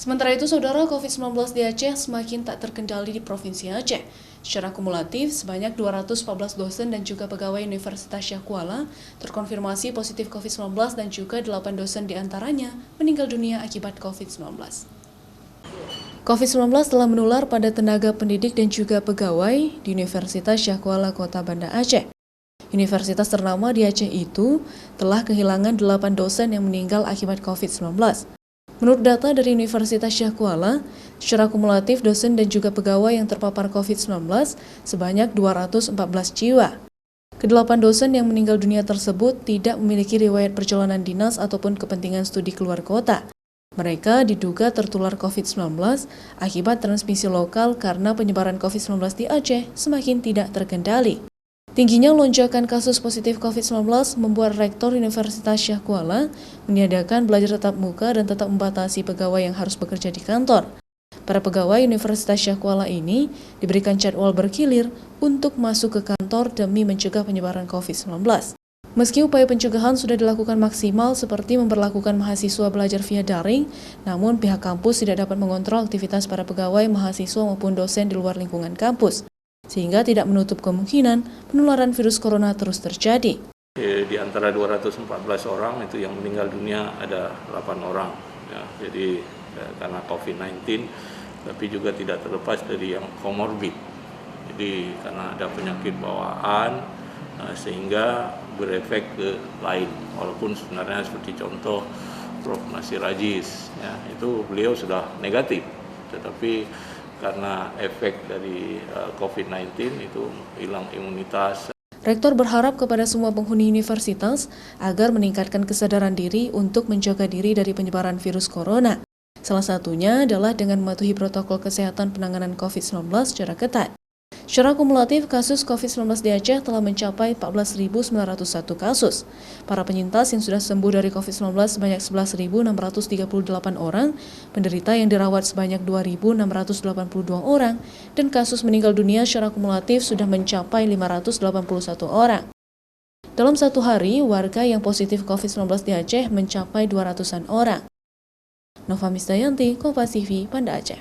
Sementara itu, Saudara, COVID-19 di Aceh semakin tak terkendali di Provinsi Aceh. Secara kumulatif, sebanyak 214 dosen dan juga pegawai Universitas Syah Kuala terkonfirmasi positif COVID-19 dan juga 8 dosen diantaranya meninggal dunia akibat COVID-19. COVID-19 telah menular pada tenaga pendidik dan juga pegawai di Universitas Syah Kuala Kota Banda Aceh. Universitas ternama di Aceh itu telah kehilangan 8 dosen yang meninggal akibat COVID-19. Menurut data dari Universitas Syah Kuala, secara kumulatif dosen dan juga pegawai yang terpapar COVID-19 sebanyak 214 jiwa. Kedelapan dosen yang meninggal dunia tersebut tidak memiliki riwayat perjalanan dinas ataupun kepentingan studi keluar kota. Mereka diduga tertular COVID-19 akibat transmisi lokal karena penyebaran COVID-19 di Aceh semakin tidak terkendali. Tingginya lonjakan kasus positif COVID-19 membuat Rektor Universitas Syah Kuala meniadakan belajar tatap muka dan tetap membatasi pegawai yang harus bekerja di kantor. Para pegawai Universitas Syah Kuala ini diberikan jadwal bergilir untuk masuk ke kantor demi mencegah penyebaran COVID-19. Meski upaya pencegahan sudah dilakukan maksimal seperti memperlakukan mahasiswa belajar via daring, namun pihak kampus tidak dapat mengontrol aktivitas para pegawai, mahasiswa maupun dosen di luar lingkungan kampus, sehingga tidak menutup kemungkinan penularan virus corona terus terjadi. Di antara 214 orang itu yang meninggal dunia ada 8 orang. Ya, jadi karena COVID-19, tapi juga tidak terlepas dari yang komorbid. Jadi karena ada penyakit bawaan, sehingga berefek ke lain. Walaupun sebenarnya seperti contoh Prof. Nasir Aziz, ya, itu beliau sudah negatif, tetapi karena efek dari COVID-19 itu hilang imunitas. Rektor berharap kepada semua penghuni universitas agar meningkatkan kesadaran diri untuk menjaga diri dari penyebaran virus corona. Salah satunya adalah dengan mematuhi protokol kesehatan penanganan COVID-19 secara ketat. Secara kumulatif, kasus COVID-19 di Aceh telah mencapai 14.901 kasus. Para penyintas yang sudah sembuh dari COVID-19 sebanyak 11.638 orang, penderita yang dirawat sebanyak 2.682 orang, dan kasus meninggal dunia secara kumulatif sudah mencapai 581 orang. Dalam satu hari, warga yang positif COVID-19 di Aceh mencapai 200-an orang. Nova Misdayanti, Kompas TV, Banda Aceh.